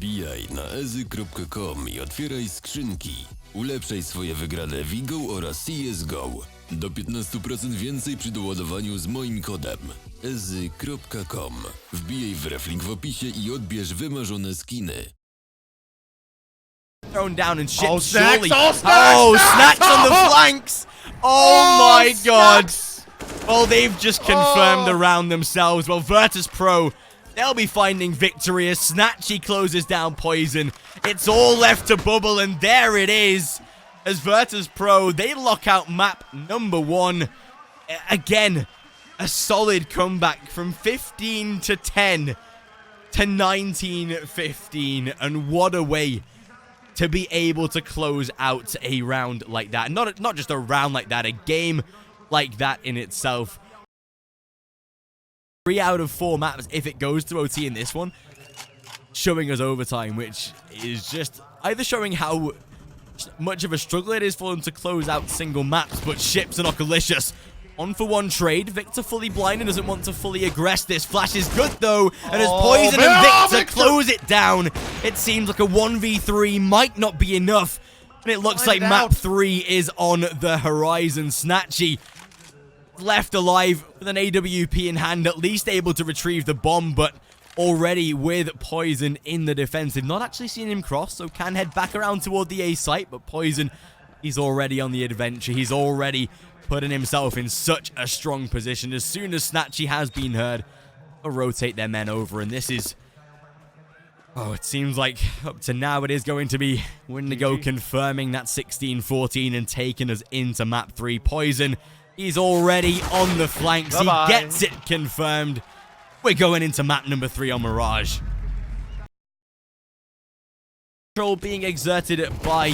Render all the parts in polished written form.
Wbijaj na ezy.com i otwieraj skrzynki. Ulepszaj swoje wygrane Vigo oraz CSGO. Do 15% więcej przy doładowaniu z moim kodem ezy.com. Wbijaj w reflink w opisie i odbierz wymarzone skiny. Thrown down and shipped snacks, surely. snacks On the flanks! Oh my god! Well, they've just confirmed around themselves. Well, Virtus.pro, they'll be finding victory as Snatchy closes down Poison. It's all left to bubble, and there it is. As Virtus.pro, they lock out map number 1. Again, a solid comeback from 15 to 10 to 19-15. And what a way to be able to close out a round like that. Not just a round like that, a game like that in itself. 3 out of 4 maps, if it goes to OT in this one, showing us overtime, which is just either showing how much of a struggle it is for them to close out single maps, but Ships and Okalicious on for one trade. Victor fully blind and doesn't want to fully aggress this. Flash is good though, and as Poison and Victor close it down, it seems like a 1v3 might not be enough, and it looks like map 3 is on the horizon. Snatchy left alive with an AWP in hand, at least able to retrieve the bomb, but already with Poison in the defense. They've not actually seen him cross, so can head back around toward the A site, but Poison, he's already on the adventure. He's already putting himself in such a strong position. As soon as Snatchy has been heard, they'll rotate their men over, and this is... Oh, it seems like up to now it is going to be Windigo confirming that 16-14 and taking us into map 3. Poison, he's already on the flanks. He gets it confirmed. We're going into map number 3 on Mirage. Control being exerted by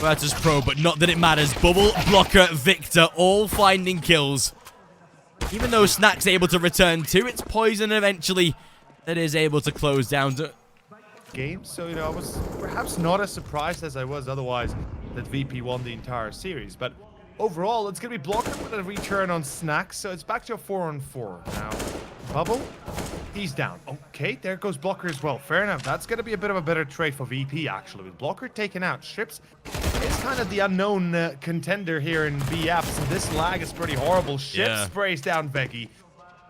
Virtus.pro, but not that it matters. Bubble, Blocker, Victor, all finding kills. Even though Snack's able to return too, it's Poison eventually that is able to close down game. So, you know, I was perhaps not as surprised as I was otherwise that VP won the entire series, but overall, it's going to be Blocker with a return on Snacks, so it's back to a 4-on-4. Now, Bubble, he's down. Okay, there goes Blocker as well. Fair enough. That's going to be a bit of a better trade for VP, actually. With Blocker taken out, Ships is kind of the unknown contender here in BF, so this lag is pretty horrible. Ships sprays down Veggie.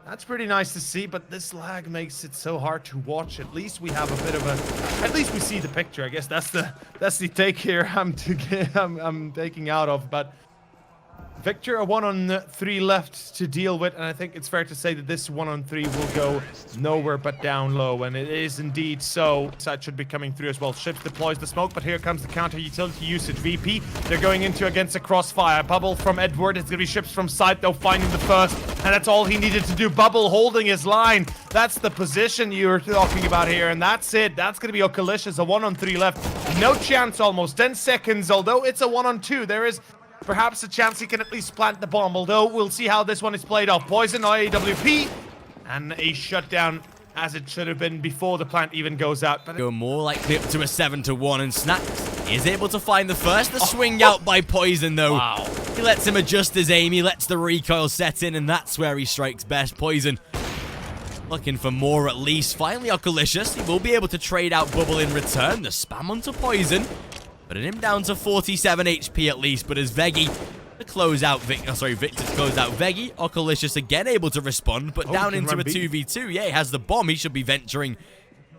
That's pretty nice to see, but this lag makes it so hard to watch. At least we have a bit of a... At least we see the picture. I guess that's the take here I'm taking out of, but... Victor, a 1-on-3 left to deal with, and I think it's fair to say that this 1-on-3 will go nowhere but down low, and it is indeed so. Side should be coming through as well. Ships deploys the smoke, but here comes the counter utility usage. VP, they're going into against a crossfire. Bubble from Edward. It's going to be Ships from side, though, finding the first, and that's all he needed to do. Bubble holding his line. That's the position you're talking about here, and that's it. That's going to be Okalicious, a 1-on-3 left. No chance almost. 10 seconds, although it's a 1-on-2. There is perhaps a chance he can at least plant the bomb, although we'll see how this one is played off. Poison, AWP, and a shutdown as it should have been before the plant even goes out. But go more likely up to a 7-1, and Snacks is able to find the first. The swing out by Poison, though. Wow. He lets him adjust his aim. He lets the recoil set in, and that's where he strikes best. Poison looking for more at least. Finally, Okalicious. He will be able to trade out Bubble in return. The spam onto Poison. Putting him down to 47 HP at least, but as Veggie to close out Victor to close out Veggie, Okalicious again able to respond, but down into a 2v2. Yeah, he has the bomb. He should be venturing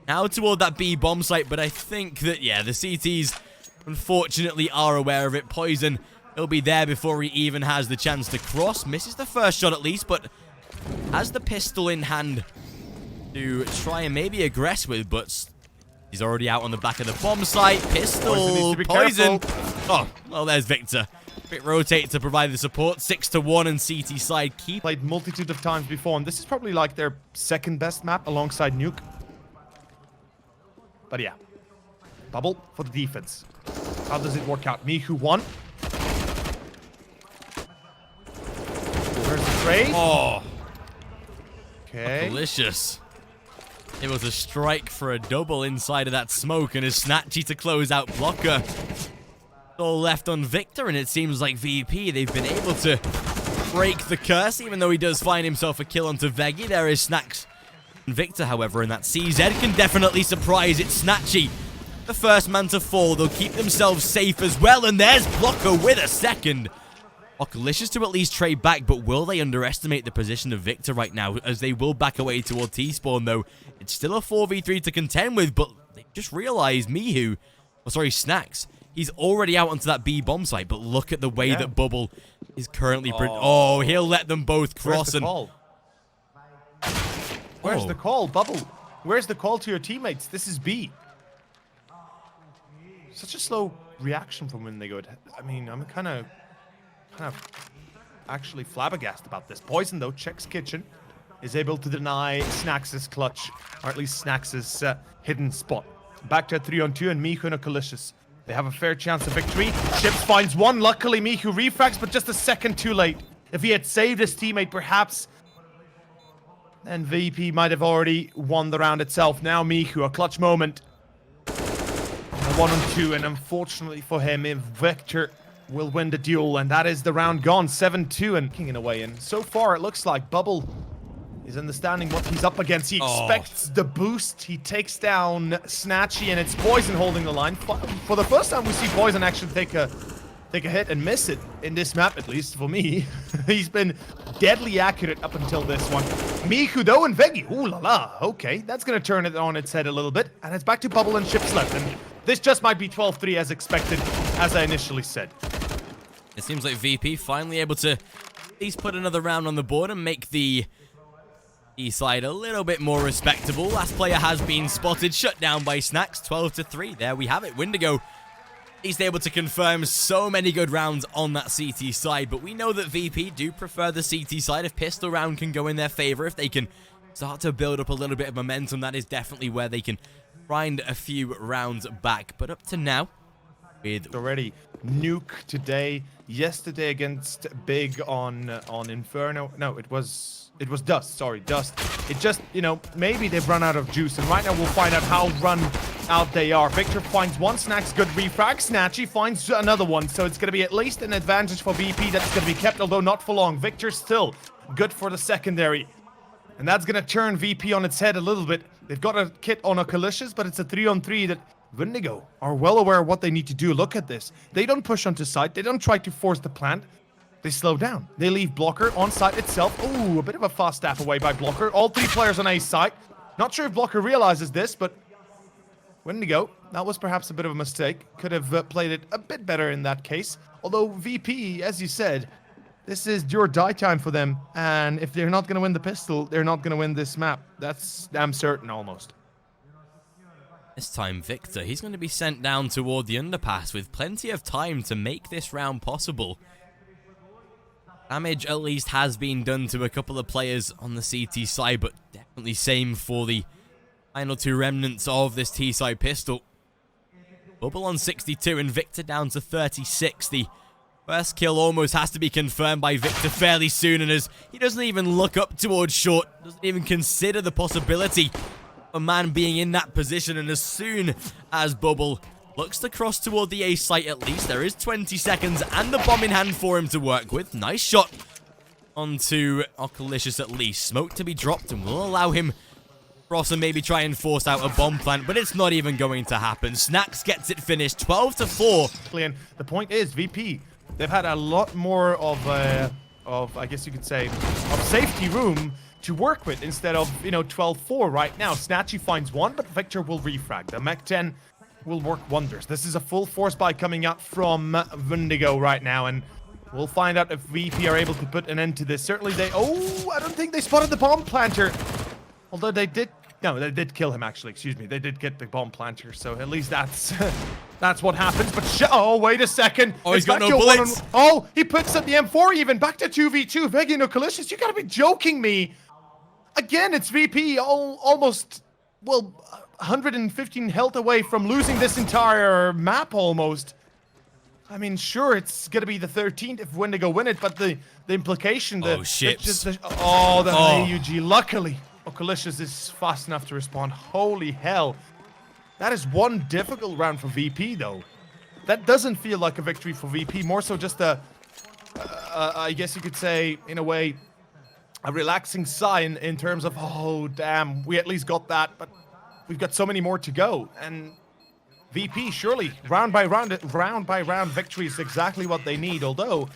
now toward that B bomb site, but I think that, yeah, the CTs unfortunately are aware of it. Poison, he'll be there before he even has the chance to cross. Misses the first shot at least, but has the pistol in hand to try and maybe aggress with, but... He's already out on the back of the bomb site. Pistol, Poison. Oh, well, there's Victor. Bit rotate to provide the support. 6-1 and CT side keep. Played multitude of times before, and this is probably like their second best map alongside Nuke. But yeah, Bubble for the defense. How does it work out? Mihu won. Where's the trade? Oh. Okay. Delicious. Able to strike for a double inside of that smoke, and is Snatchy to close out Blocker. All left on Victor, and it seems like VP, they've been able to break the curse, even though he does find himself a kill onto Veggie. There is Snacks Victor, however, in that CZ can definitely surprise. It's Snatchy, the first man to fall. They'll keep themselves safe as well, and there's Blocker with a second. WALCZö's to at least trade back, but will they underestimate the position of Victor right now, as they will back away toward T-spawn, though? It's still a 4v3 to contend with, but they just realized Snacks, he's already out onto that B bomb site, but look at the way that Bubble is currently... Oh, he'll let them both cross. Where's the call, Bubble? Where's the call to your teammates? This is B. Such a slow reaction from Windigo. I mean, I'm kind of actually flabbergasted about this. Poison, though, checks kitchen, is able to deny Snacks' clutch, or at least Snacks' hidden spot. Back to a 3-on-2, and Mihu and Okalicious. They have a fair chance of victory. Ships finds one. Luckily, Mihu refrags, but just a second too late. If he had saved his teammate, perhaps, then VP might have already won the round itself. Now Mihu, a clutch moment. A 1-on-2, and unfortunately for him, Victor will win the duel, and that is the round gone. 7-2 and kicking away. And so far, it looks like Bubble is understanding what he's up against. He expects the boost. He takes down Snatchy, and it's Poison holding the line. For the first time, we see Poison actually take a hit and miss it in this map, at least for me. He's been deadly accurate up until this one. Mihu, though, and Veggie. Ooh la la. Okay, that's going to turn it on its head a little bit. And it's back to Bubble and Ships left. And this just might be 12-3 as expected, as I initially said. It seems like VP finally able to at least put another round on the board and make the east side a little bit more respectable. Last player has been spotted, shut down by Snacks. 12-3. There we have it. Windigo, he's able to confirm so many good rounds on that CT side, but we know that VP do prefer the CT side. If pistol round can go in their favor, if they can start to build up a little bit of momentum, that is definitely where they can grind a few rounds back. But up to now, with already nuke today, yesterday against Big on Inferno. No, it was Dust. Sorry, Dust. It just, you know, maybe they've run out of juice, and right now we'll find out how run out they are. Victor finds one. Snacks good refrag. Snatchy finds another one, so it's going to be at least an advantage for VP that's going to be kept, although not for long. Victor still good for the secondary, and that's going to turn VP on its head a little bit. They've got a kit on Okalicious, but it's a 3-on-3 that Windigo are well aware of what they need to do. Look at this. They don't push onto site. They don't try to force the plant. They slow down. They leave Blocker on site itself. Ooh, a bit of a fast step away by Blocker. All three players on A site. Not sure if Blocker realizes this, but Windigo, that was perhaps a bit of a mistake. Could have played it a bit better in that case. Although VP, as you said, this is do or die time for them. And if they're not going to win the pistol, they're not going to win this map. That's damn certain almost. this time Victor, he's going to be sent down toward the underpass with plenty of time to make this round possible. Damage at least has been done to a couple of players on the CT side, but definitely same for the final two remnants of this T-side pistol. Bubble on 62 and Victor down to 36. The first kill almost has to be confirmed by Victor fairly soon, and as he doesn't even look up towards short, doesn't even consider the possibility of a man being in that position, and as soon as Bubble looks to cross toward the A site, at least there is 20 seconds and the bomb in hand for him to work with. Nice shot onto Okalicious at least. Smoke to be dropped and will allow him cross and maybe try and force out a bomb plant, but it's not even going to happen. Snacks gets it finished 12-4. And the point is, VP, they've had a lot more of I guess you could say, of safety room to work with instead of, 12-4 right now. Snatchy finds one, but Victor will refrag. The Mech 10 will work wonders. This is a full force buy coming out from Windigo right now, and we'll find out if VP are able to put an end to this. Certainly they... Oh, I don't think they spotted the bomb planter. Although they did... No, they did kill him, actually. Excuse me. They did get the bomb planter, so at least that's... that's what happens. But oh, wait a second. Oh, he's got no bullets. Oh, he picks up the M4 even. Back to 2v2. Veggie and Okalicious, you gotta be joking me. Again, it's VP almost... Well, 115 health away from losing this entire map almost. I mean, sure, it's gonna be the 13th if Windigo win it, but the implication... Oh, ships. The AUG. Luckily, Okalicious is fast enough to respond. Holy hell. That is one difficult round for VP, though. That doesn't feel like a victory for VP. More so just I guess you could say, in a way, a relaxing sign in terms of, oh, damn, we at least got that, but we've got so many more to go. And VP, surely, round by round victory is exactly what they need. Although,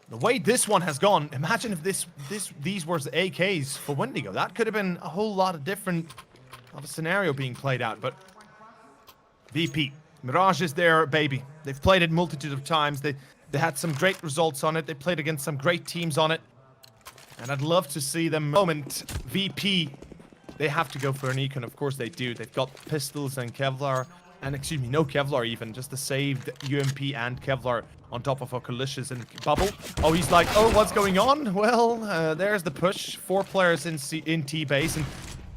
the way this one has gone, imagine if these were AKs for Windigo. That could have been a whole lot of different of a scenario being played out. But VP, Mirage is their baby. They've played it multitude of times. They had some great results on it. They played against some great teams on it. And I'd love to see them moment VP. They have to go for an econ. Of course they do. They've got pistols and Kevlar. And excuse me, no Kevlar even. Just the saved UMP and Kevlar on top of Okalicious and Bubble. Oh, he's like, oh, what's going on? Well, there's the push. 4 players in T-base. And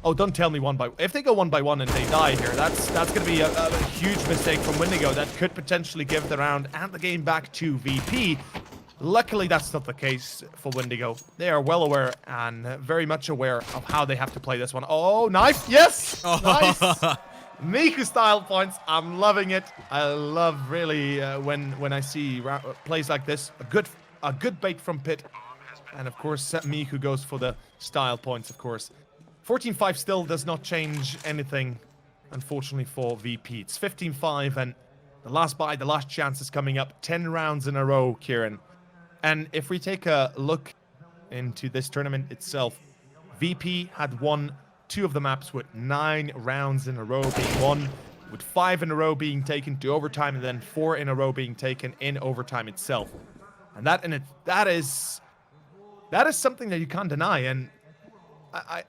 oh, don't tell me one by... If they go one by one and they die here, that's going to be a huge mistake from Windigo. That could potentially give the round and the game back to VP. Luckily, that's not the case for Windigo. They are well aware and very much aware of how they have to play this one. Oh, knife! Yes! Nice! Miku style points. I'm loving it. I love really when I see plays like this. A good bait from Pit. And of course, Miku goes for the style points, of course. 14-5 still does not change anything, unfortunately, for VP. It's 15-5, and the last buy, the last chance is coming up. 10 rounds in a row, Kieran. And if we take a look into this tournament itself, VP had won 2 of the maps with 9 rounds in a row being won, with 5 in a row being taken to overtime, and then 4 in a row being taken in overtime itself. And that is something that you can't deny. And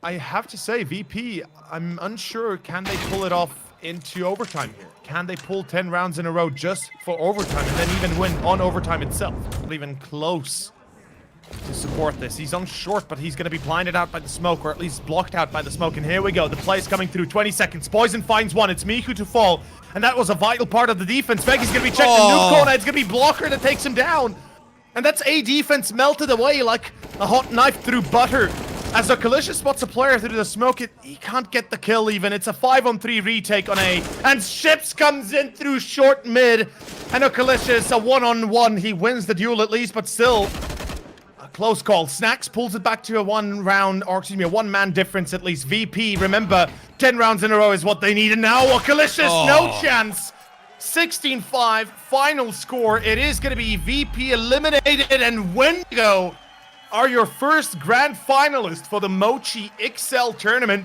I have to say, VP, I'm unsure, can they pull it off into overtime here? Can they pull 10 rounds in a row just for overtime and then even win on overtime itself? Not even close to support this. He's on short, but he's going to be blinded out by the smoke, or at least blocked out by the smoke. And here we go. The play's coming through. 20 seconds. Poison finds one. It's Miku to fall. And that was a vital part of the defense. Vega's going to be checked in nuke corner. It's going to be Blocker that takes him down. And that's a defense melted away like a hot knife through butter. As Okalicious spots a player through the smoke, he can't get the kill even. It's a 5-on-3 retake on A. And Ships comes in through short mid. And Okalicious, a 1-on-1. He wins the duel at least, but still a close call. Snacks pulls it back to a one-man difference at least. VP, remember, 10 rounds in a row is what they need. And now Okalicious, no chance. 16-5, final score. It is going to be VP eliminated, and Windigo are your first grand finalist for the Mochi XL tournament.